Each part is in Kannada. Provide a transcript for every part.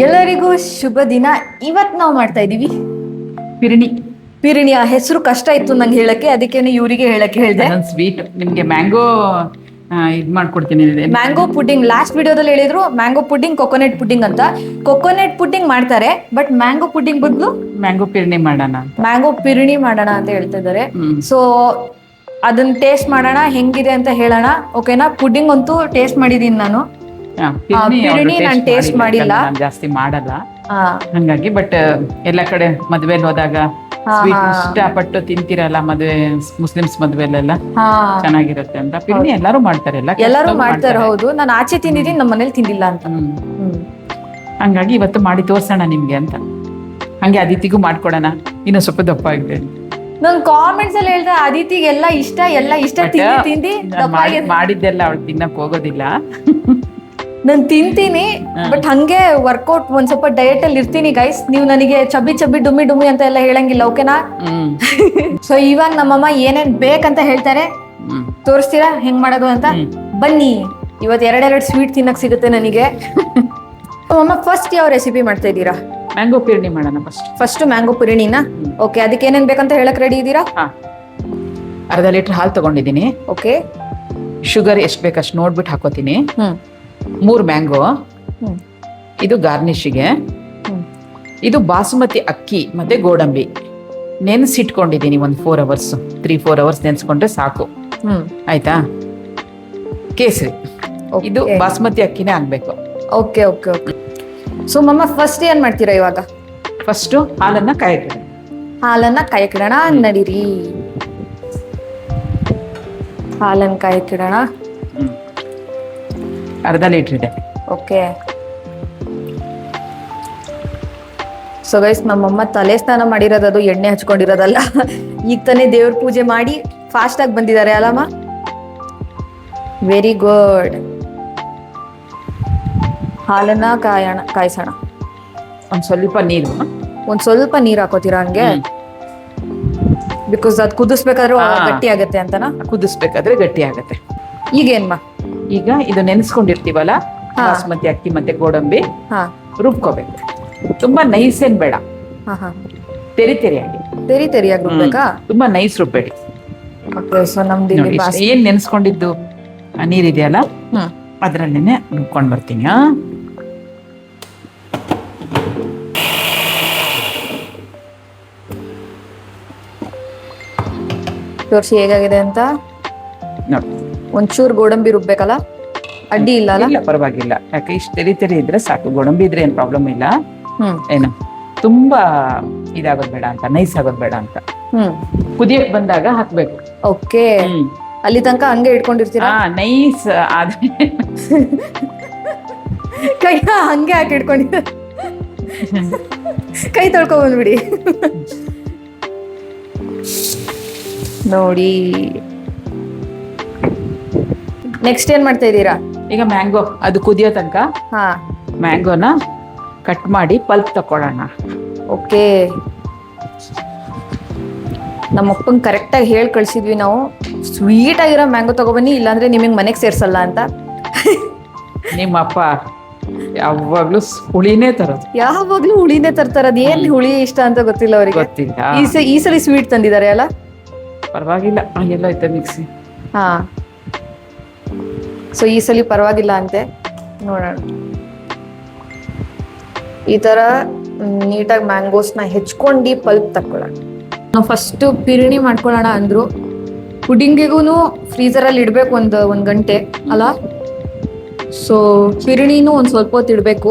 ಎಲ್ಲರಿಗೂ ಶುಭ ದಿನ. ಇವತ್ತು ನಾವು ಮಾಡ್ತಾ ಇದೀವಿ ಪಿರಣಿ. ಆ ಹೆಸರು ಕಷ್ಟ ಇತ್ತು ನಂಗೆ ಹೇಳಕ್ಕೆ, ಅದಕ್ಕೇನೆ ಇವರಿಗೆ ಹೇಳಕ್ಕೆ ಹೇಳಿದೆ. ಸ್ವೀಟ್ ನಿಮ್ಗೆ ಮ್ಯಾಂಗೋ ಇದ್ ಮಾಡ್ಕೊಡ್ತೀನಿ. ಮ್ಯಾಂಗೋ ಪುಡ್ಡಿಂಗ್ ಲಾಸ್ಟ್ ವಿಡಿಯೋದಲ್ಲಿ ಹೇಳಿದ್ರು ಮ್ಯಾಂಗೋ ಪುಡ್ಡಿಂಗ್, ಕೊಕೊನೆಟ್ ಪುಡ್ಡಿಂಗ್ ಅಂತ. ಕೊಕೊನೆಟ್ ಪುಡ್ಡಿಂಗ್ ಮಾಡ್ತಾರೆ, ಬಟ್ ಮ್ಯಾಂಗೋ ಪುಡ್ಡಿಂಗ್ ಬದಲು ಮ್ಯಾಂಗೋ ಪಿರಣಿ ಮಾಡೋಣ, ಮ್ಯಾಂಗೋ ಪಿರಣಿ ಮಾಡೋಣ ಅಂತ ಹೇಳ್ತಾ ಇದ್ದಾರೆ. ಸೊ ಅದನ್ನ ಟೇಸ್ಟ್ ಮಾಡೋಣ, ಹೆಂಗಿದೆ ಅಂತ ಹೇಳೋಣ. ಓಕೆನಾ? ಪುಡ್ಡಿಂಗ್ ಅಂತೂ ಟೇಸ್ಟ್ ಮಾಡಿದೀನಿ ನಾನು, ಪಿರಣಿ ನಾನು ಟೇಸ್ಟ್ ಮಾಡಿಲ್ಲ, ಜಾಸ್ತಿ ಮಾಡಲ್ಲ ಹಂಗಾಗಿ. ಬಟ್ ಎಲ್ಲ ಕಡೆ ಮದ್ವೆಲ್ ಹೋದಾಗ ಸ್ವೀಟ್ ಇಷ್ಟಪಟ್ಟು ತಿಂತಿರಲ್ಲ, ಮದ್ವೆ ಮುಸ್ಲಿಮ್ಸ್ ಮದ್ವೆಲೆಲ್ಲ ಚೆನ್ನಾಗಿರುತ್ತೆ ಅಂತ ಪಿರಣಿ ಎಲ್ಲರೂ ಮಾಡ್ತಾರೆ. ಎಲ್ಲರೂ ಮಾಡ್ತಾರೆ. ಹೌದು, ನಾನು ಆಚೆ ತಿಂದಿದ್ದೀನಿ, ನಮ್ಮ ಮನೇಲಿ ತಿಂದಿಲ್ಲ ಅಂತ. ಹಂಗಾಗಿ ಇವತ್ತು ಮಾಡಿ ತೋರ್ಸೋಣ ನಿಮ್ಗೆ ಅಂತ. ಹಂಗೆ ಅದಿತಿಗೂ ಮಾಡ್ಕೊಡೋಣ, ಇನ್ನು ಸ್ವಲ್ಪ ದಪ್ಪ ಆಗಿದೆ. ನನ್ ಕಾಮೆಂಟ್ಸ್ ಅಲ್ಲಿ ಹೇಳ್ದೆ ಅದಿತಿಗೆ ಎಲ್ಲ ಇಷ್ಟ ತಿಂದಿ ಮಾಡಿದ್ದೆಲ್ಲ ಅವಳು ತಿನ್ನಕ್ ಹೋಗೋದಿಲ್ಲ. ನಾನು ತಿಂತೀನಿ, ಬಟ್ ಹಂಗೆ ವರ್ಕೌಟ್ ಒಂದ್ ಸ್ವಲ್ಪ ಡಯಟ್ ಅಲ್ಲಿ ಇರ್ತೀನಿ ಗೈಸ್. ನೀವು ನನಗೆ ಚಬ್ಬಿ ಡುಮ್ಮಿ ಅಂತ ಎಲ್ಲ ಹೇಳಂಗಿಲ್ಲ, ಓಕೆನಾ? ಸೊ ಇವಾಗ ನಮ್ಮಮ್ಮ ಏನೇನ್ ಬೇಕಂತ ಹೇಳ್ತಾರೆ, ತೋರಿಸ್ತೀರಾ ಹೆಂಗ್ ಮಾಡೋದು ಅಂತ? ಬನ್ನಿ, ಇವತ್ತು ಎರಡೆರಡು ಸ್ವೀಟ್ ತಿನ್ನಕ್ ಸಿಗುತ್ತೆ ನನಗೆ. ಅಮ್ಮ, ಫಸ್ಟ್ ಯಾವ ರೆಸಿಪಿ ಮಾಡ್ತಾ ಇದ್ದೀರಾ? ಮ್ಯಾಂಗೋ ಪಿರಣಿ ಮಾಡೋಣ. First mango ಪಿರಣಿನ. ಓಕೆ, ಅದಕ್ಕೆ ಏನೇನ್ ಬೇಕಂತ ಹೇಳಕ್ ರೆಡಿ ಇದ್ದೀರಾ? ಅರ್ಧ ಲೀಟರ್ ಹಾಲು ತಗೊಂಡಿದ್ದೀನಿ. ಓಕೆ, ಶುಗರ್ ಎಷ್ಟು ಬೇಕಷ್ಟು ನೋಡ್ಬಿಟ್ಟು ಹಾಕೋತೀನಿ. 3 ಮ್ಯಾಂಗೋ, ಇದು ಗಾರ್ನಿಶ್ಗೆ. ಇದು ಬಾಸುಮತಿ ಅಕ್ಕಿ ಮತ್ತೆ ಗೋಡಂಬಿ ನೆನೆಸಿಟ್ಕೊಂಡಿದ್ದೀನಿ ಒಂದು 4 ಅವರ್ಸ್, 3-4 ಅವರ್ಸ್ ನೆನೆಸ್ಕೊಂಡ್ರೆ ಸಾಕು. ಆಯ್ತಾ? ಕೇಸರಿ, ಇದು ಬಾಸುಮತಿ ಅಕ್ಕಿನೇ ಆಗ್ಬೇಕು. Okay okay okay. ಸೊ ಮಮ್ಮ, ಫಸ್ಟ್ ಏನ್ ಮಾಡ್ತೀರಾ ಇವಾಗ? ಫಸ್ಟ್ ಹಾಲನ್ನ ಕಾಯಕ್ಕಿಡೋಣ. ನಡೀರಿ, ಹಾಲನ್ನ ಕಾಯಕ್ಕಿಡೋಣ. ಅರ್ಧ ಲೀಟರ್ ಇದೆ. ಓಕೆ. ಸೊ ಗೈಸ್, ನಮ್ಮಮ್ಮ ತಲೆ ಸ್ನಾನ ಮಾಡಿರೋದು, ಎಣ್ಣೆ ಹಚ್ಕೊಂಡಿರೋದಲ್ಲ. ಈಗ ತಾನೇ ದೇವ್ರ ಪೂಜೆ ಮಾಡಿ ಫಾಸ್ಟ್ ಆಗಿ ಬಂದಿದ್ದಾರೆ ಅಲ್ಲಮ್ಮ? Very good. ಹಾಲನ್ನ ಕಾಯಿಸೋಣ. ಒಂದ್ ಸ್ವಲ್ಪ ನೀರು ಹಾಕೋತೀರಾ ಹಂಗೆ? ಬಿಕಾಸ್ ಅದು ಕುದಿಸ್ಬೇಕಾದ್ರೆ ಗಟ್ಟಿ ಆಗತ್ತೆ ಅಂತನಾ? ಕುದಿಸ್ಬೇಕಾದ್ರೆ ಗಟ್ಟಿ ಆಗತ್ತೆ. ಈಗೇನ್ಮಾ? ಈಗ ಇದು ನೆನೆಸ್ಕೊಂಡಿರ್ತೀವಲ್ಲ, ಬಾಸ್ಮತಿ ಅಕ್ಕಿ ಮತ್ತೆ ಗೋಡಂಬಿ ರುಬ್ಕೋಬೇಕು. ತುಂಬಾ ನೈಸ್ ಏನ್ ಬೇಡ, ತೆರಿಯಾಗಿ ರುಬ್ಬೇಕಾ? ತುಂಬಾ ನೈಸ್ ರುಬ್ಬೇಡಿ. ಸೊ ನಮ್ದು ಏನ್ ನೆನೆಸ್ಕೊಂಡಿದ್ದು ನೀರಿದೆಯಲ್ಲ, ಅದ್ರಲ್ಲೇನೆ ರುಬ್ಕೊಂಡ್ ಬರ್ತೀನಿ. ತೋರ್ಸಿ ಹೇಗಾಗಿದೆ ಅಂತ. ಒಂಚೂರು ಗೋಡಂಬಿ ರುಬ್ಬೇಕಲ್ಲ, ಅಡ್ಡಿ ಇಲ್ಲ ಅಲ್ಲ? ಇಲ್ಲ, ಪರವಾಗಿಲ್ಲ. ಯಾಕೆ ಇಷ್ಟು ತೆರಿ ಇದ್ರೆ ಸಾಕು. ಗೋಡಂಬಿ ಇದ್ರೆ ಏನ್ ಪ್ರಾಬ್ಲಮ್ ಇಲ್ಲ. ಏನು ತುಂಬಾ ಇದಾಗೋದ್ ಬೇಡ ಅಂತ, ನೈಸ್ ಆಗೋದ್ ಬೇಡ ಅಂತ. ಕುದಿಯಕ್ ಬಂದಾಗ ಹಾಕ್ಬೇಕು. ಓಕೆ, ಅಲ್ಲಿ ತನಕ ಹಂಗೆ ಇಟ್ಕೊಂಡಿರ್ತೀರಾ? ನೈಸ್ ಆದ್ರೆ ಕೈ ಹಂಗೆ ಹಾಕಿ ಇಟ್ಕೊಂಡಿದ್ದ, ಕೈ ತೊಳ್ಕೊಂಡ್ ಬಂದ್ಬಿಡಿ. ನೋಡಿ, ನೆಕ್ಸ್ಟ್ ಏನ್ ಮಾಡ್ತಾ ಇದ್ದೀರಾ? ಈಗ ಮ್ಯಾಂಗೋ ಅದು ಕುದಿಯೋ ತನಕ ಮ್ಯಾಂಗೋನ ಕಟ್ ಮಾಡಿ ಪಲ್ಪ್ ತಕೊಳ್ಳೋಣ. ಓಕೆ, ನಮ್ಮ ಅಪ್ಪಂಗೆ ಕರೆಕ್ಟಾಗಿ ಹೇಳಿ ಕಳ್ಸಿದ್ವಿ ನಾವು, ಸ್ವೀಟ್ ಆಗಿರೋ ಮ್ಯಾಂಗೋ ತಗೊಬನ್ನಿ, ಇಲ್ಲಾಂದ್ರೆ ನಿಮಗೆ ಮನೆಗೆ ಸೇರ್ಸಲ್ಲ ಅಂತ. ನಿಮ್ಮ ಅಪ್ಪ ಯಾವಾಗ್ಲೂ ಹುಳಿನೇ ತರೋದು. ಯಾವಾಗ್ಲೂ ಹುಳಿನೇ ತರ್ತಾರದು. ಏನ್ ಹುಳಿ ಇಷ್ಟ ಅಂತ ಗೊತ್ತಿಲ್ಲ ಅವರಿಗೆ. ಈ ಸಲ ಸ್ವೀಟ್ ತಂದಿದ್ದಾರೆ ಅಲ್ಲ? ಪರವಾಗಿಲ್ಲ, ಎಲ್ಲ ಐತೆ ಮಿಕ್ಸಿ. ಸೊ ಈ ಸಲ ಪರವಾಗಿಲ್ಲ ಅಂತೆ. ನೋಡೋಣ, ಈ ತರ ನೀಟಾಗಿ ಮ್ಯಾಂಗೋಸ್ನ ಹೆಚ್ಕೊಂಡು ಪಲ್ಪ್ ತಕ್ಕೊಳ್ಳೋಣ. ನಾವು ಫಸ್ಟ್ ಪಿರಣಿ ಮಾಡ್ಕೊಳ್ಳೋಣ ಅಂದ್ರು. ಪುಡಿಂಗಿಗೂ ಫ್ರೀಸರಲ್ಲಿ ಇಡ್ಬೇಕು ಒಂದ್ ಗಂಟೆ ಅಲ್ಲ? ಸೊ ಪಿರಣಿನೂ ಒಂದ್ ಸ್ವಲ್ಪ ಹೊತ್ತು ಇಡ್ಬೇಕು.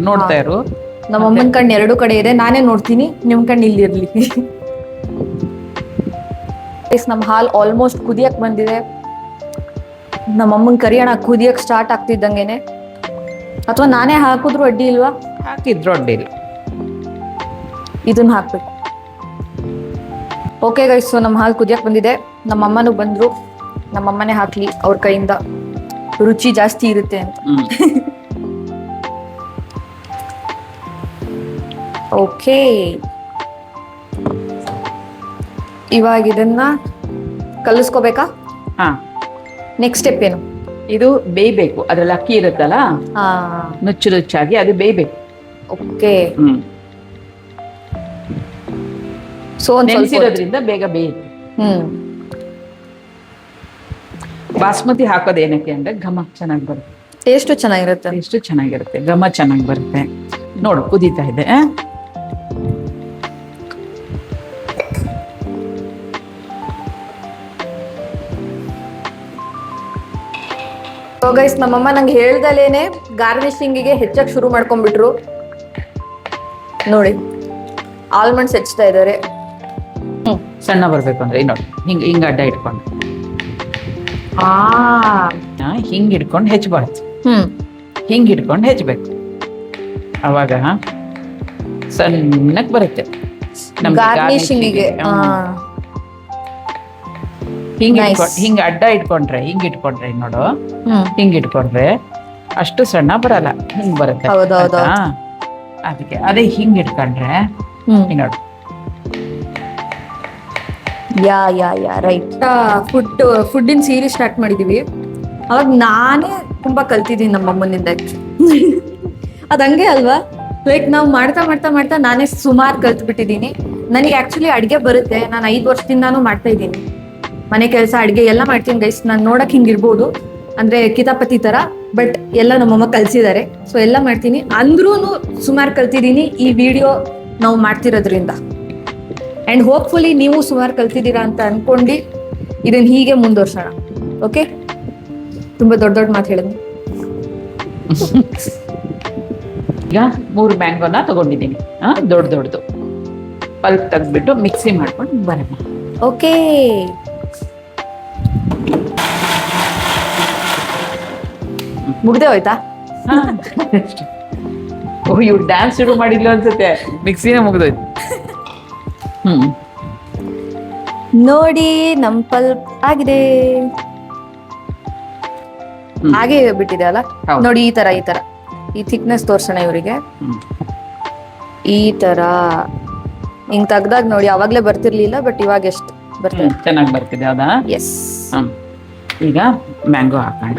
ನೋಡ್ತಾ ಇರು. ನಮ್ಮ ಅಮ್ಮನ ಕಣ್ಣು 2 ಕಡೆ ಇದೆ, ನಾನೇ ನೋಡ್ತೀನಿ, ನಿಮ್ ಕಣ್ಣು ಇಲ್ಲಿ ಇರ್ಲಿ. ನಮ್ಮ ಹಾಲ್ ಆಲ್ಮೋಸ್ಟ್ ಕುದಿಯಕ್ ಬಂದಿದೆ. ನಮ್ಮ ಅಮ್ಮನ್ ಕರಿಯೋಣ, ಕುದಿಯಕ್ ಸ್ಟಾರ್ಟ್ ಆಗ್ತಿದ್ದಂಗೆನೆ. ಅಥವಾ ನಾನೇ ಹಾಕಿದ್ರು ಅಡ್ಡಿ ಇಲ್ವಾ? ಹಾಕಿದ್ರು ಅಡ್ಡಿ ಇಲ್ಲ. ಇದನ್ನ ಹಾಕ್ಬೇಕು. ಓಕೆ ಗೈಸ್, ಸೊ ನಮ್ಮ ಹಾಲು ಕುದಿಯಕ್ ಬಂದಿದೆ. ನಮ್ಮ ಅಮ್ಮನೂ ಬಂದ್ರು. ನಮ್ಮಮ್ಮನೇ ಹಾಕ್ಲಿ, ಅವ್ರ ಕೈಯಿಂದ ರುಚಿ ಜಾಸ್ತಿ ಇರುತ್ತೆ ಅಂತ. ಓಕೆ, ಇವಾಗ ಇದನ್ನ ಕಲಿಸ್ಕೋಬೇಕಾ? ನೆಕ್ಸ್ಟ್ ಸ್ಟೆಪ್ ಏನು? ಇದು ಬೇಯ್ಬೇಕು, ಅದ್ರಲ್ಲಿ ಅಕ್ಕಿ ಇರುತ್ತಲ್ಲ ಹಾ ನುಚ್ಚು ನುಚ್ಚಾಗಿ ಅದು ಬೇಯ್ಬೇಕು. ಓಕೆ. ಹ್ಮ್ ಸೊ ಒಂದ್ ಸ್ವಲ್ಪ ನೆನೆಸಿರೋದ್ರಿಂದ ಬೇಗ ಬೇಯುತ್ತೆ. ಬಾಸ್ಮತಿ ಹಾಕೋದು ಏನಕ್ಕೆ ಅಂದ್ರೆ ಘಮ ಚೆನ್ನಾಗಿ ಬರುತ್ತೆ, ಟೇಸ್ಟ್ ಚೆನ್ನಾಗಿರುತ್ತೆ. ಎಷ್ಟು ಚೆನ್ನಾಗಿರುತ್ತೆ, ಘಮ ಚೆನ್ನಾಗಿ ಬರುತ್ತೆ. ನೋಡು ಕುದೀತಾ ಇದೆ. ಸೊ ಗೈಸ್, ನಮ್ಮಮ್ಮ ನಂಗೆ ಹೇಳ್ದಲೇನೆ ಗಾರ್ನಿಶಿಂಗಿಗೆ ಹೆಚ್ಚಾಗಿ ಶುರು ಮಾಡ್ಕೊಂಡ್ಬಿಟ್ರು. ನೋಡಿ ಆಲ್ಮಂಡ್ಸ್ ಹೆಚ್ಚ್ತಾ ಇದ್ದಾರೆ. ಸಣ್ಣ ಬರ್ಬೇಕು ಅಂದ್ರೆ ನೋಡಿ ಹಿಂಗ ಅಡ್ಡ ಇಟ್ಕೊಂಡು ಹಿಂಗ್ ಇಟ್ಕೊಂಡು ಹೆಚ್ಚಬಾರ್ದು, ಹಿಂಗ್ ಇಟ್ಕೊಂಡು ಹೆಚ್ಚಬೇಕು. ಅವಾಗ ಸಣ್ಣಕ್ ಬರುತ್ತೆ ನಮ್ಗೆ ಗಾರ್ನಿಶಿಂಗಿಗೆ. ಹಿಂಗ ಅಡ್ಡ ಇಟ್ಕೊಂಡ್ರೆ ಹಿಂಗ್ ಇಟ್ಕೊಂಡ್ರೆ ನೋಡು, ಹಿಂಗ್ ಇಟ್ಕೊಂಡ್ರೆ ಅಷ್ಟು ಸಣ್ಣ ಬರಲ್ಲ, ಹಿಂಗ್ ಬರುತ್ತೆ. ಹೌದೌದು. ಅದಕ್ಕೆ ಅದೇ ಹಿಂಗ್ ಇಟ್ಕೊಂಡ್ರೆ ನೋಡು. Yeah right. ಫುಡ್ಡಿನ ಸೀರೀಸ್ ಸ್ಟಾರ್ಟ್ ಮಾಡಿದೀವಿ. ಅವಾಗ ನಾನೇ ತುಂಬಾ ಕಲ್ತಿದ್ದೀನಿ ನಮ್ಮಮ್ಮನಿಂದ. ಅದ್ ಹಂಗೆ ಅಲ್ವಾ, ಲೈಕ್ ನಾವು ಮಾಡ್ತಾ ಮಾಡ್ತಾ ಮಾಡ್ತಾ ನಾನೇ ಸುಮಾರು ಕಲ್ತ್ಬಿಟ್ಟಿದ್ದೀನಿ. ನನಗೆ ಆಕ್ಚುಲಿ ಅಡ್ಗೆ ಬರುತ್ತೆ, ನಾನು 5 ವರ್ಷದಿಂದಾನು ಮಾಡ್ತಾ ಇದ್ದೀನಿ. ಮನೆ ಕೆಲಸ ಅಡ್ಗೆ ಎಲ್ಲ ಮಾಡ್ತೀನಿ ಗೈಸ್. ನಾನು ನೋಡಕ್ ಹಿಂಗಿರ್ಬೋದು ಅಂದ್ರೆ ಕಿತಾಪತಿ ತರ, ಬಟ್ ಎಲ್ಲ ನಮ್ಮಮ್ಮ ಕಲ್ಸಿದ್ದಾರೆ. ಸೊ ಎಲ್ಲ ಮಾಡ್ತೀನಿ, ಅಂದ್ರೂ ಸುಮಾರು ಕಲ್ತಿದ್ದೀನಿ ಈ ವಿಡಿಯೋ ನಾವು ಮಾಡ್ತಿರೋದ್ರಿಂದ. ಅಂಡ್ ಹೋಪ್ಫುಲಿ ನೀವು ಸುಮಾರು ಕಲ್ತಿದ್ದೀರಾ ಅಂತ ಅನ್ಕೊಂಡು ಇದನ್ನ ಹೀಗೆ ಮುಂದುವರ್ಸೋಣ. ಓಕೆ, ತುಂಬಾ ದೊಡ್ಡ ಮಾತು ಹೇಳಿದ್ನಿ. ಈಗ 3 ಮ್ಯಾಂಗೋನ ತಗೊಂಡಿದ್ದೀನಿ, ದೊಡ್ಡದು ಪಲ್ಪ್ ತೆಗ್ದ್ಬಿಟ್ಟು ಮಿಕ್ಸಿ ಮಾಡ್ಕೊಂಡು ಬರೋಣ. ಓಕೆ, ಮುಗ್ದೆ ಹೋಯ್ತಾ? ಓ, ಇವ್ರು ಡ್ಯಾನ್ಸ್ ಶುರು ಮಾಡಿಲ್ಲ ಅನ್ಸುತ್ತೆ, ಮಿಕ್ಸಿನೇ ಮುಗ್ದೋಯ್ತು. ನೋಡಿ ನಮ್ ಪಲ್ಪ್ ಆಗಿದೆ, ಹಾಗೆ ಬಿಟ್ಟಿದೆ ಅಲ್ಲ. ನೋಡಿ ಈ ತರ ಈ ಥಿಕ್ನೆಸ್ ತೋರ್ಸೋಣ ಇವರಿಗೆ. ಈ ತರ ಹಿಂಗ್ ತೆಗ್ದಾಗ ನೋಡಿ, ಅವಾಗ್ಲೇ ಬರ್ತಿರ್ಲಿಲ್ಲ, ಬಟ್ ಇವಾಗ ಎಷ್ಟು ಬರ್ತದೆ, ಚೆನ್ನಾಗಿ ಬರ್ತಿದೆ. ಹೌದಾ? ಎಸ್. ಈಗ ಮ್ಯಾಂಗೋ ಹಾಕೋಣ.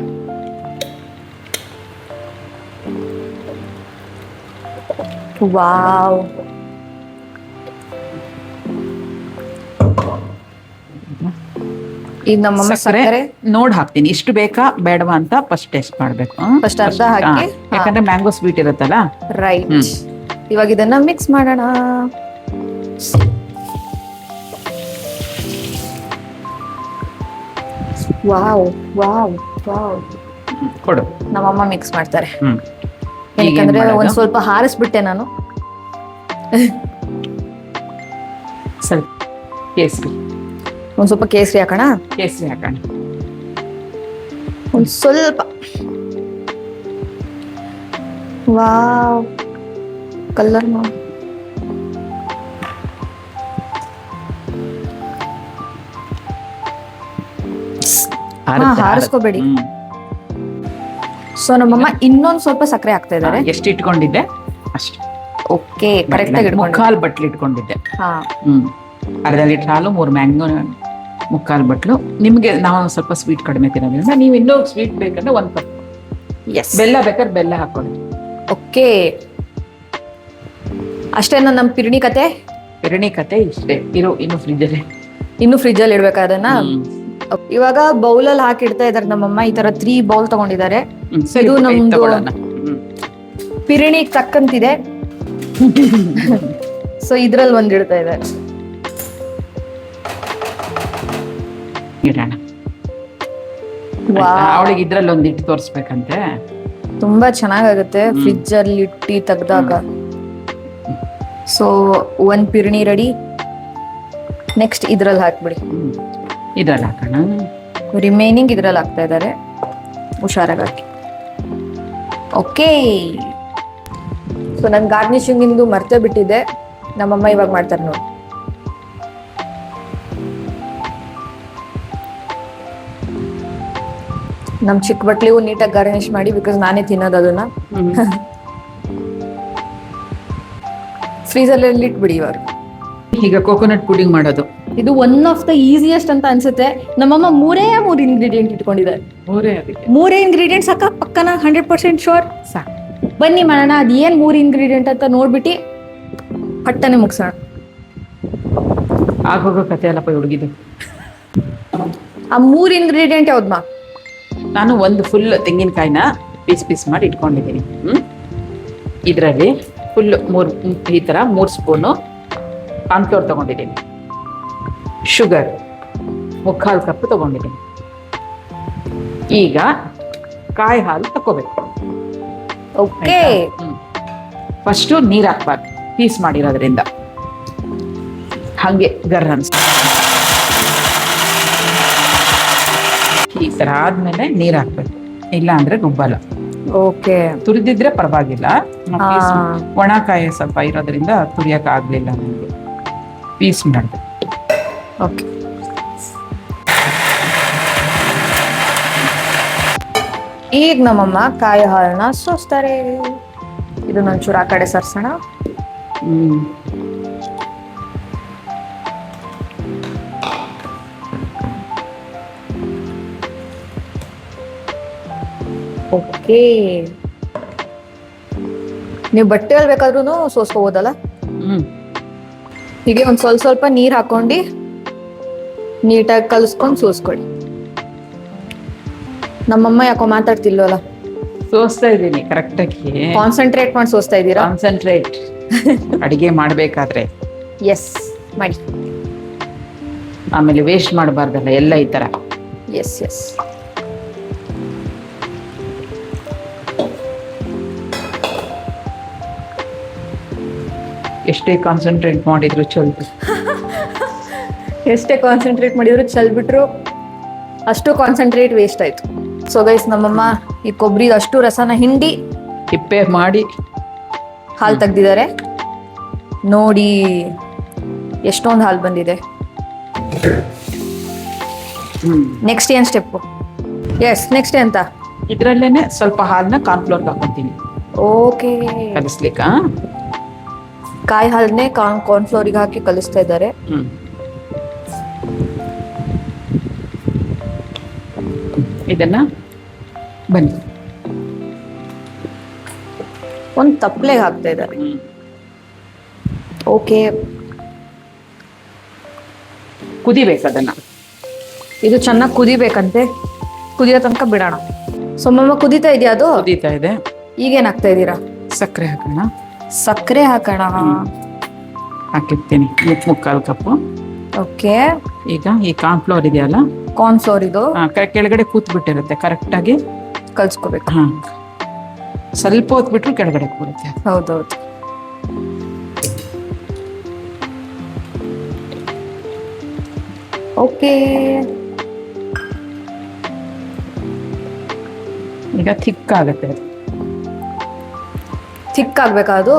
ವಾವ್, ಈಗ ನಮ್ಮಮ್ಮ ಸಕ್ಕರೆ ನೋಡ್ ಹಾಕ್ತೀನಿ, ಇಷ್ಟು ಬೇಕಾ ಬೇಡವಾ ಅಂತ ಫಸ್ಟ್ ಟೇಸ್ಟ್ ಮಾಡ್ಬೇಕು. ಫಸ್ಟ್ ಅರ್ಧ ಹಾಕಿ, ಯಾಕಂದ್ರೆ ಮ್ಯಾಂಗೋ ಸ್ವೀಟ್ ಇರುತ್ತಲ್ಲ. ರೈಟ್. ಇವಾಗ ಇದನ್ನ ಮಿಕ್ಸ್ ಮಾಡೋಣ. Wow wow wow. ಕೊಡು. ನಮ್ಮಮ್ಮ ಮಿಕ್ಸ್ ಮಾಡ್ತಾರೆ. ಯಾಕಂದ್ರೆ ಒಂದ್ ಸ್ವಲ್ಪ ಹಾರಿಸ್ಬಿಟ್ಟೆ ನಾನು. ಸ್ವಲ್ಪ ಕೇಸರಿ, ಒಂದ್ ಸ್ವಲ್ಪ ಕೇಸರಿ ಹಾಕೋಣ. ಕೇಸರಿ ಹಾಕೋಣ ಒಂದ್ ಸ್ವಲ್ಪ. ವಾವ್, ಕಲರ್ ನೋಡಿ. ಹಾರಿಸ್ಕೋಬೇಡಿ. ಸೊ ನಮ್ಮಮ್ಮ ಇನ್ನೊಂದ್ ಸ್ವಲ್ಪ ಸಕ್ಕರೆ ಹಾಕ್ತಾ ಇದಾರೆ. ಎಷ್ಟು ಇಟ್ಕೊಂಡಿದ್ದೆ ಅಷ್ಟು. ಓಕೆ, ಕರೆಕ್ಟ್ ಆಗಿ ಮುಕ್ಕಾಲ್ ಬಟ್ಲು ಇಟ್ಕೊಂಡಿದ್ದೆ. ಅರ್ಧ ಲೀಟರ್ ಹಾಲು, 3 ಮ್ಯಾಂಗೋ, ಮುಕ್ಕಾಲ್ ಬಟ್ಲು. ನಿಮ್ಗೆ ನಾವು ಸ್ವಲ್ಪ ಸ್ವೀಟ್ ಕಡಿಮೆ ತಿನ್ನೋದ್ರಿಂದ ನೀವು ಇನ್ನೂ ಸ್ವೀಟ್ ಬೇಕಂದ್ರೆ 1 ಕಪ್. ಎಸ್, ಬೆಲ್ಲ ಬೇಕಾದ್ರೆ ಬೆಲ್ಲ ಹಾಕೊಳ್ಳಿ. ಓಕೆ, ಅಷ್ಟೇನ ನಮ್ ಪಿರಣಿ ಕತೆ ಇಷ್ಟೇ. ಇನ್ನು ಫ್ರಿಜ್ ಅಲ್ಲಿ ಇಡ್ಬೇಕಾ ಅದನ್ನ? ಇವಾಗ ಬೌಲಲ್ಲಿ ಹಾಕಿಡ್ತಾ ಇದಾರೆ ನಮ್ಮಮ್ಮ. ಈ ತರ 3 ಬೌಲ್ ತಗೊಂಡಿದ್ದಾರೆ. ಇದು ನಮ್ದು ಪಿರಣಿಗೆ ತಕ್ಕಂತಿದೆ. ಸೊ ಇದ್ರಲ್ಲಿ ಒಂದ್ ಇಡ್ತಾ ಇದ್ದಾರೆ. ಇಡೋಣ. ಅವಳಿಗೆ ಇದ್ರಲ್ಲಿ ಒಂದ್ ಇಟ್ಟು ತೋರಿಸ್ಬೇಕಂತೆ. ತುಂಬಾ ಚೆನ್ನಾಗಾಗುತ್ತೆ ಫ್ರಿಜ್ ಅಲ್ಲಿ ಇಟ್ಟಿ ತೆಗ್ದಾಗ. So 1 phirni ready. ನೆಕ್ಸ್ಟ್ ಇದ್ರಲ್ಲಿ ಹಾಕ್ಬಿಡಿ. ಇದ್ರಲ್ಲಿ ಹಾಕೋಣ. ರಿಮೈನಿಂಗ್ ಇದ್ರಲ್ಲಿ ಹಾಕ್ತಾ ಇದ್ದಾರೆ, ಹುಷಾರಾಗಿ ಹಾಕಿ. ಓಕೆ, ಸೊ ನನ್ ಗಾರ್ನಿಶಿಂಗ್ ಇಂದು ಮರ್ತೇ ಬಿಟ್ಟಿದ್ದೆ. ನಮ್ಮಮ್ಮ ಇವಾಗ ಮಾಡ್ತಾರೆ ನೋಡಿ. ನಮ್ ಚಿಕ್ಕ ಬಟ್ಲಿಗೂ ನೀಟಾಗಿ ಗಾರ್ನಿಶ್ ಮಾಡಿ, ಬಿಕಾಸ್ ನಾನೇ ತಿನ್ನೋದು ಅದನ್ನ. ಫ್ರೀಸರ್ ಅಲ್ಲಿ ಇಟ್ಬಿಡಿ ಇವಾಗ. ಈಗ ಕೋಕೋನಟ್ ಪುಡಿಂಗ್ ಮಾಡೋದು. ಇದು ಒನ್ ಆಫ್ ದ ಈಸಿಯೆಸ್ಟ್ ಅಂತ ಅನ್ಸುತ್ತೆ. ನಮ್ಮಮ್ಮ ಮೂರೇ ಇಂಗ್ರೀಡಿಯೆಂಟ್ ಇಟ್ಕೊಂಡಿದ್ದಾರೆ. ಅದಕ್ಕೆ ಮೂರೇ ಇಂಗ್ರೀಡಿಯೆಂಟ್ ಸಾಕ ಪಕ್ಕನ 100% ಶೋರ್. ಸಾಕು. ಬನ್ನಿ ಮಾಡೋಣ, ಅದು ಏನ್ 3 ಇಂಗ್ರೀಡಿಯೆಂಟ್ ಅಂತ ನೋಡ್ಬಿಟ್ಟು ಪಟ್ಟನೆ ಮುಗಿಸೋಣ. ಆಗೋಗೋ ಕತೆ ಅಲ್ಲಪ್ಪ ಹುಡುಗಿದು. ಆ 3 ಇಂಗ್ರೀಡಿಯೆಂಟ್ ಯಾವ್ದಮ್ಮ? ನಾನು ಒಂದು ಫುಲ್ ತೆಂಗಿನಕಾಯಿನ ಪೀಸ್ ಮಾಡಿ ಇಟ್ಕೊಂಡಿದ್ದೀನಿ. ಇದರಲ್ಲಿ ಫುಲ್ ಈ ಥರ 3 ಸ್ಪೂನು ಕಾನ್ಫ್ಲೋರ್ ತೊಗೊಂಡಿದ್ದೀನಿ. ಶುಗರ್ 3/4 ಕಪ್ ತೊಗೊಂಡಿದ್ದೀನಿ. ಈಗ ಕಾಯಿ ಹಾಲು ತಗೋಬೇಕು. ಓಕೆ. ಫಸ್ಟು ನೀರು ಹಾಕ್ಬಾರ್ದು, ಪೀಸ್ ಮಾಡಿರೋದ್ರಿಂದ ಹಾಗೆ ಗರ್ ಅನ್ಸುತ್ತೆ. ಈ ಥರ ಆದ್ಮೇಲೆ ನೀರು ಹಾಕ್ಬೇಕು, ಇಲ್ಲ ಅಂದ್ರೆ ರುಬ್ಬಲ್ಲ. ಓಕೆ. ತುರಿದಿದ್ರೆ ಪರವಾಗಿಲ್ಲ. ಒಣಕಾಯಿ ಸ್ವಲ್ಪ ಇರೋದ್ರಿಂದ ತುರಿಯಕ್ಕೆ ಆಗ್ಲಿಲ್ಲ ನನಗೆ. ಪೀಸ್ ಮಾಡಿದೆ. ಓಕೆ. ಈಗ ನಮ್ಮಮ್ಮ ಕಾಯಿ ಹಾಲನ್ನ ಸೋಸ್ತಾರೆ. ಇದನ್ನ ಒಂಚೂರು ಆ ಕಡೆ ಸರ್ಸೋಣ. ಓಕೆ. ನೀವು ಬಟ್ಟೆಯಲ್ಲಿ ಬೇಕಾದ್ರೂ ಸೋಸ್ಕೋಬೋದಲ್ಲ. ಹೀಗೆ ಒಂದ್ ಸ್ವಲ್ಪ ನೀರ್ ಹಾಕೊಂಡು ನೀಟಾಗಿ ಕಲಿಸ್ಕೊಂಡು ಸೋಸ್ಕೊಳ್ಳಿ. ನಮ್ಮಮ್ಮ ಯಾಕೋ ಮಾತಾಡ್ತಿಲ್ವಲ್ಲ? ಸೋಸ್ತಾ ಇದ್ದೀನಿ ಕರೆಕ್ಟಾಗಿ. ಕಾನ್ಸಂಟ್ರೇಟ್ ಮಾಡಿ ಸೋಸ್ತಾ ಇದ್ದೀರಾ? ಕಾನ್ಸಂಟ್ರೇಟ್. ಅಡಿಗೆ ಮಾಡ್ಬೇಕಾದ್ರೆ ಎಸ್ ಮಾಡಿ. ಆಮೇಲೆ ವೇಸ್ಟ್ ಮಾಡಬಾರ್ದಲ್ಲ ಎಲ್ಲ ಈ ತರ. S S. ಎಷ್ಟೇ ಕಾನ್ಸಂಟ್ರೇಟ್ ಮಾಡಿದ್ರು ಚಲ್ತು. ಎಷ್ಟೇ ಕಾನ್ಸಂಟ್ರೇಟ್ ಮಾಡಿದ್ರು ಚಲ್ಬಿಟ್ರು ಅಷ್ಟು ಕಾನ್ಸಂಟ್ರೇಟ್ ವೇಸ್ಟ್ ಆಯ್ತು. ಸೊ ಗೈಸ್, ನಮ್ಮಮ್ಮ ಈ ಕೊಬ್ಬರಿ ಅಷ್ಟು ರಸನ ಹಿಂಡಿ ಹಿಪ್ಪೆ ಮಾಡಿ ಹಾಲು ತೆಗ್ದಿದ್ದಾರೆ. ನೋಡಿ ಎಷ್ಟೊಂದು ಹಾಲು ಬಂದಿದೆ. ನೆಕ್ಸ್ಟ್ ಏನ್ ಸ್ಟೆಪ್ಪು? ಎಸ್, ನೆಕ್ಸ್ಟ್ ಎಂತ? ಇದ್ರಲ್ಲೇನೆ ಸ್ವಲ್ಪ ಹಾಲನ್ನ ಕಾರ್ನ್ಫ್ಲೋರ್ ಹಾಕೊಂತೀನಿ. ಓಕೆ. ಕಲಿಸ್ಲಿಕ್ಕ ಕಾಯಿ ಹಾಲನ್ನೇ ಕಾರ್ನ್ಫ್ಲೋರಿಗೆ ಹಾಕಿ ಕಲಿಸ್ತಾ ಇದ್ದಾರೆ. ಇದನ್ನ ಬನ್ನಿ ಒಂದು ತಪ್ಪಲೆಗೆ ಹಾಕ್ತಾ ಇದ್ದಾರೆ. ಓಕೆ. ಕುದಿಬೇಕು ಅದನ್ನ. ಇದು ಚೆನ್ನಾಗಿ ಕುದಿಬೇಕಂತೆ. ಕುದಿಯೋ ತನಕ ಬಿಡೋಣ. ಸೊಮ್ಮಮ್ಮ ಕುದೀತಾ ಇದೆಯಾ? ಅದು ಕುದೀತಾ ಇದೆ. ಈಗೇನ್ ಹಾಕ್ತಾ ಇದ್ದೀರಾ? ಸಕ್ಕರೆ ಹಾಕೋಣ. ಸಕ್ಕರೆ ಹಾಕೋಣ. ಹಾಕಿರ್ತೀನಿ 3/4 ಕಪ್ಪು. ಓಕೆ. ಈಗ ಈ ಕಾರ್ನ್ಫ್ಲೋರ್ ಇದೆಯಲ್ಲ, ಕಾರ್ನ್ಫ್ಲೋರ್ ಇದು ಕೆಳಗಡೆ ಕೂತ್ ಬಿಟ್ಟಿರುತ್ತೆ. ಕರೆಕ್ಟ್ ಆಗಿ ಕಲ್ಸ್ಕೋಬೇಕು. ಸ್ವಲ್ಪ ಹೊತ್ತು ಬಿಟ್ರು ಕೆಳಗಡೆ ಕೂರುತ್ತೆ. ಹೌದೌದು. ಓಕೆ. ಈಗ ಥಿಕ್ ಆಗುತ್ತೆ. ಥಿಕ್ ಆಗ್ಬೇಕಾ ಅದು?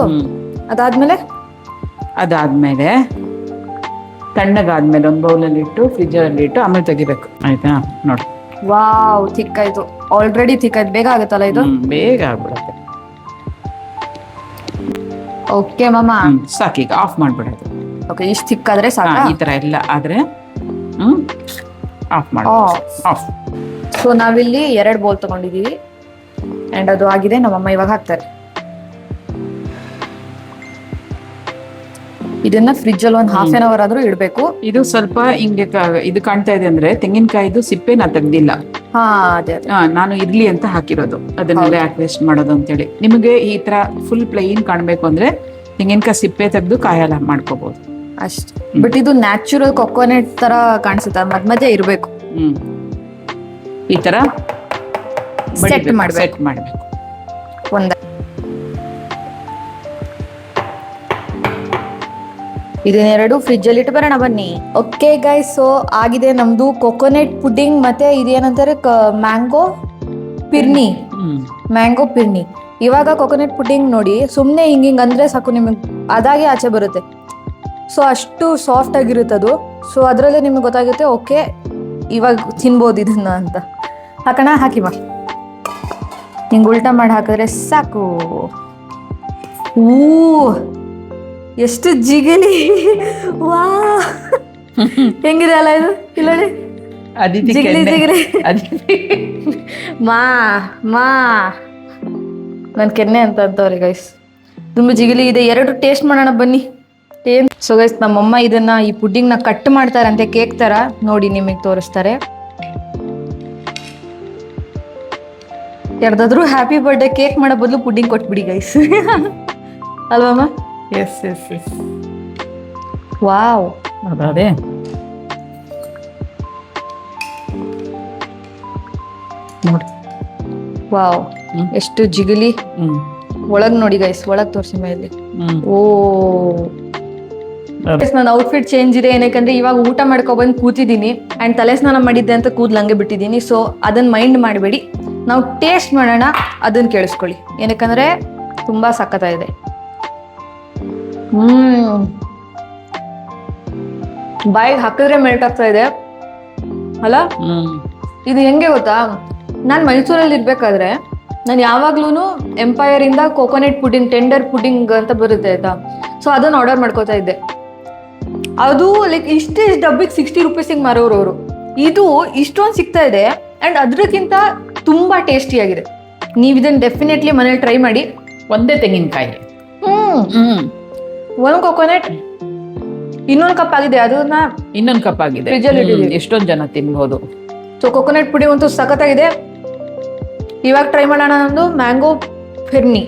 ಅದಾದ್ಮೇಲೆ ತಣ್ಣಗಾದ್ಮೇಲೆ ಒಂದು ಬೌಲಲ್ಲಿ ಇಟ್ಟು ಫ್ರಿಜ್ಜಲ್ಲಿ ಇಟ್ಟು ಆಮೇಲೆ ತೆಗಿಬೇಕು. ಆಯ್ತಾ? ನೋಡಿ. ವಾವ್, ಥಿಕ್ ಆಯ್ತು. ಆಲ್ರೆಡಿ ಥಿಕ್ ಆಯ್ತು. ಬೇಗ ಆಗುತ್ತಲ್ಲ ಇದು? ಬೇಗ ಆಗ್ಬಿಡುತ್ತೆ. ಓಕೆ ಮಾಮ, ಸಾಕೀಗ ಆಫ್ ಮಾಡ್ಬಿಡೋದು. ಓಕೆ, ಇಷ್ಟು ಥಿಕ್ ಆದ್ರೆ ಸಾಕ? ಈ ತರ ಎಲ್ಲ ಆದ್ರೆ ಆಫ್ ಮಾಡಿ. ಆಫ್. ಸೊ ನಾವಿಲ್ಲಿ 2 ಬೌಲ್ ತಗೊಂಡಿದೀವಿ ಅಂಡ್ ಅದು ಆಗಿದೆ. ನಮ್ಮಮ್ಮ ಇವಾಗ ಹಾಕ್ತಾರೆ. ಇದನ್ನ ಫ್ರಿಜ್ ಅಲ್ಲಿ ಒಂದು ½ hour ಆದ್ರೂ ಇಡ್ಬೇಕು. ಇದು ಸ್ವಲ್ಪ ಹಿಂಗೆ ಇದು ಕಾಣ್ತಾ ಇದೆ ಅಂದ್ರೆ ತೆಂಗಿನಕಾಯಿದು ಸಿಪ್ಪೆ ನಾ ತೆಗ್ದಿಲ್ಲ. ಹಾ, ಅದೇ ನಾನು ಇರ್ಲಿ ಅಂತ ಹಾಕಿರೋದು. ಅದನ್ನೆಲ್ಲ ಯಾಕೆ ವೇಸ್ಟ್ ಮಾಡೋದು ಅಂತೇಳಿ. ನಿಮಗೆ ಈ ತರ ಫುಲ್ ಪ್ಲೈನ್ ಕಾಣ್ಬೇಕು ಅಂದ್ರೆ ತೆಂಗಿನಕಾಯಿ ಸಿಪ್ಪೆ ತೆಗೆದು ಕಾಯೆಲ್ಲ ಮಾಡ್ಕೋಬಹುದು ಅಷ್ಟೇ. ಬಟ್ ಇದು ನ್ಯಾಚುರಲ್ ಕೊಕೊನೆಟ್ ತರ ಕಾಣಿಸುತ್ತೆ. ಮಧ್ಯ ಇರ್ಬೇಕು. ಈ ತರ ಸೆಟ್ ಮಾಡ್ಬೇಕು. ಒಂದ ಇದನ್ನೆರಡು ಫ್ರಿಜ್ ಅಲ್ಲಿ ಇಟ್ಟು ಬರೋಣ ಬನ್ನಿ. ಓಕೆ ಗೈಸ್, ಸೊ ಆಗಿದೆ ನಮ್ದು ಕೊಕೊನೆಟ್ ಪುಡ್ಡಿಂಗ್. ಮತ್ತೆ ಇದೇನಂತಾರೆ ಮ್ಯಾಂಗೋ ಪಿರ್ನಿ. ಇವಾಗ ಕೊಕೊನೆಟ್ ಪುಡ್ಡಿಂಗ್ ನೋಡಿ, ಸುಮ್ಮನೆ ಹಿಂಗಿಂಗ್ ಅಂದ್ರೆ ಸಾಕು ನಿಮಗೆ ಅದಾಗೆ ಆಚೆ ಬರುತ್ತೆ. ಸೊ ಅಷ್ಟು ಸಾಫ್ಟ್ ಆಗಿರುತ್ತೆ ಅದು. ಸೊ ಅದರಲ್ಲೇ ನಿಮಗೆ ಗೊತ್ತಾಗುತ್ತೆ ಓಕೆ ಇವಾಗ ತಿನ್ಬೋದು ಇದನ್ನ ಅಂತ. ಹಾಕೋಣ? ಹಾಕಿ ಬಾ. ಹಿಂಗೆ ಉಲ್ಟಾ ಮಾಡಿ ಹಾಕಿದ್ರೆ ಸಾಕು. ಎಷ್ಟು ಜಿಗಲಿ. ವಾ, ಹೆಂಗಿದೆ ಅಲ್ಲ ಇದು ಇಲ್ಲಡಿ ಅದಿತಿ ಜಿಗಿಲಿ ಕೆನ್ನೆ. ಜಿಗಿಲಿ ಅದಿತಿ ಮಾ ಮಾ ನನ್ ಕೆನ್ನೆ ಅಂತ ಅಂತವ್ರಿ ಗೈಸ್. ತುಂಬ ಜಿಗಿಲಿ ಇದೆ. ಎರಡು ಟೇಸ್ಟ್ ಮಾಡೋಣ ಬನ್ನಿ. ಸೊ ಗೈಸ್ ನಮ್ಮಮ್ಮ ಇದನ್ನ ಈ ಪುಡ್ಡಿಂಗ್ ನ ಕಟ್ ಮಾಡ್ತಾರಂತೆ ಕೇಕ್ ತರ. ನೋಡಿ ನಿಮಗೆ ತೋರಿಸ್ತಾರೆ. ಯಾರ್ದಾದ್ರೂ ಹ್ಯಾಪಿ ಬರ್ಡೇ ಕೇಕ್ ಮಾಡೋ ಬದಲು ಪುಡ್ಡಿಂಗ್ ಕೊಟ್ಬಿಡಿ ಗೈಸ್. ಅಲ್ವಮ್ಮ? Yes yes yes wow. ಅದೇ ನೋಡಿ. ವಾವ್ ಎಷ್ಟು ಜಿಗಿಲಿ. ಹ್ಮ್ ಒಳಗ್ ನೋಡಿ ಗೈಸ್, ಒಳಗ್ ತೋರಿಸಿ ಮೇಲೆ. ಹ್ಮ್ ಓ ನನ್ನ ಔಟ್ಫಿಟ್ ಚೇಂಜ್ ಇದೆ. ಏನಕ್ಕಂದ್ರೆ ಇವಾಗ ಊಟ ಮಾಡ್ಕೊಬಂದು ಕೂತಿದ್ದೀನಿ ಅಂಡ್ ತಲೆ ಸ್ನಾನ ಮಾಡಿದ್ದೆ ಅಂತ ಕೂದ್ಲು ಹಂಗೆ ಬಿಟ್ಟಿದ್ದೀನಿ. ಸೊ ಅದನ್ನ ಮೈಂಡ್ ಮಾಡಬೇಡಿ, ನಾವು ಟೇಸ್ಟ್ ಮಾಡೋಣ, ಅದನ್ನ ಕೇಳಿಸ್ಕೊಳ್ಳಿ. ಏನಕ್ಕಂದ್ರೆ ತುಂಬಾ ಸಖತ್ತಾಗಿದೆ. ಬಾಯಿಗೆ ಹಾಕಿದ್ರೆ ಮೆಲ್ಟ್ ಆಗ್ತಾ ಇದೆ ಅಲ್ಲ. ಇದು ಹೆಂಗೆ ಗೊತ್ತಾ, ನಾನು ಮೈಸೂರಲ್ಲಿ ಇರ್ಬೇಕಾದ್ರೆ ನಾನು ಯಾವಾಗ್ಲೂ ಎಂಪೈರ್ ಇಂದ ಕೋಕೋನಟ್ ಪುಡಿಂಗ್, ಟೆಂಡರ್ ಪುಡಿಂಗ್ ಅಂತ ಬರುತ್ತೆ ಆಯ್ತಾ. ಸೊ ಅದನ್ನ ಆರ್ಡರ್ ಮಾಡ್ಕೋತಾ ಇದ್ದೆ. ಅದು ಲೈಕ್ ಇಷ್ಟೇ ಡಬ್ಬಿಗೆ 60 ರೂಪೀಸಿಗೆ ಮಾರೋರು ಅವರು. ಇದು ಇಷ್ಟೊಂದು ಸಿಗ್ತಾ ಇದೆ ಅಂಡ್ ಅದ್ರಕ್ಕಿಂತ ತುಂಬಾ ಟೇಸ್ಟಿ ಆಗಿದೆ. ನೀವು ಇದನ್ನ ಡೆಫಿನೆಟ್ಲಿ ಮನೇಲಿ ಟ್ರೈ ಮಾಡಿ. ಒಂದೇ ತೆಂಗಿನಕಾಯಿ, ಒಂದು ಕೋಕೋನಟ್, ಇನ್ನೊಂದು ಕಪ್ ಆಗಿದೆ, ಅದನ್ನ ಇನ್ನೊಂದು ಕಪ್ ಆಗಿದೆ. Fridge ಅಲ್ಲಿ ಇಟ್ಟಿದ್ದೀವಿ. ಎಷ್ಟೊಂದು ಜನ ತಿನ್ಬಹುದು. ಸೊ ಕೋಕೋನಟ್ ಪುಡಿ ಅಂತೂ ಸಖತ್ತಾಗಿದೆ. ಇವಾಗ ಟ್ರೈ ಮಾಡೋಣ ನಮ್ದು ಮ್ಯಾಂಗೋ ಫಿರ್ನಿ.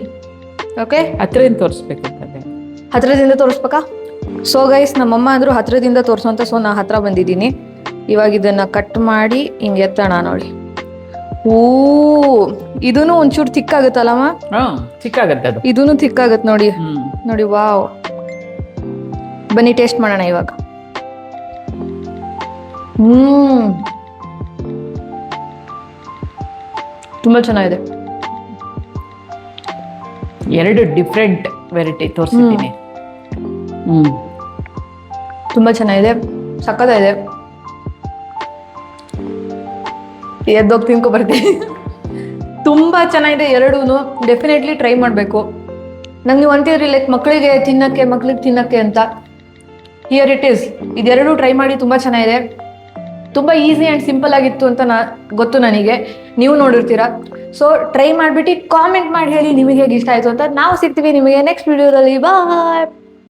ಓಕೆ, ಹತ್ರದಿಂದ ತೋರಿಸ್ಬೇಕಾಗ್ತದೆ. ಹತ್ರದಿಂದ ತೋರಿಸ್ಬೇಕಾ? ಸೊ ಗೈಸ್ ನಮ್ಮಮ್ಮ ಅಂದ್ರು ಹತ್ರದಿಂದ ತೋರಿಸೋಂತ. ಸೊ ನಾ ಹತ್ರ ಬಂದಿದ್ದೀನಿ. ಇವಾಗ ಇದನ್ನ ಕಟ್ ಮಾಡಿ ಹಿಂಗೆ ಎತ್ತೋಣ ನೋಡಿ. ಓ ಇದೂನು ಒಂಚೂರು ತಿಕ್ಕಾಗುತ್ತಲ್ಲಮ್ಮ? ಚಿಕ್ಕಾಗತ್ತೆ ಅದು. ಇದೂನು ತಿಕ್ಕಾಗತ್ತೆ ನೋಡಿ. ನೋಡಿ ವಾವ್. ಬನ್ನಿ ಟೇಸ್ಟ್ ಮಾಡೋಣ ಇವಾಗ. ತುಂಬಾ ಚೆನ್ನಾಗಿದೆ. ಎರಡು ಡಿಫ್ರೆಂಟ್ ವೆರೈಟಿ ತೋರಿಸಿದ್ದೀನಿ. ತುಂಬಾ ಚೆನ್ನಾಗಿದೆ, ಸಕ್ಕತ್ತಾಗಿದೆ. ಎದ್ದೋಗಿ ತಿನ್ಕೊ ಬರ್ತೀನಿ. ತುಂಬಾ ಚೆನ್ನಾಗಿದೆ ಎರಡೂನು. ಡೆಫಿನೆಟ್ಲಿ ಟ್ರೈ ಮಾಡಬೇಕು. ನಂಗೆ ನೀವು ಅಂತಿದ್ರಿ ಲೈಕ್ ಮಕ್ಕಳಿಗೆ ತಿನ್ನಕ್ಕೆ ಅಂತ. Here it is. ಇದೆರಡು ಟ್ರೈ ಮಾಡಿ. ತುಂಬಾ ಚೆನ್ನಾಗಿದೆ, ತುಂಬಾ ಈಸಿ ಆ್ಯಂಡ್ ಸಿಂಪಲ್ ಆಗಿತ್ತು ಅಂತ ಗೊತ್ತು ನನಗೆ. ನೀವು ನೋಡಿರ್ತೀರಾ. ಸೊ ಟ್ರೈ ಮಾಡಿಬಿಟ್ಟು ಕಾಮೆಂಟ್ ಮಾಡಿ ಹೇಳಿ ನಿಮಗೆ ಹೇಗೆ ಇಷ್ಟ ಆಯಿತು ಅಂತ. ನಾವು ಸಿಗ್ತೀವಿ ನಿಮಗೆ ನೆಕ್ಸ್ಟ್ ವಿಡಿಯೋದಲ್ಲಿ. ಬಾಯ್.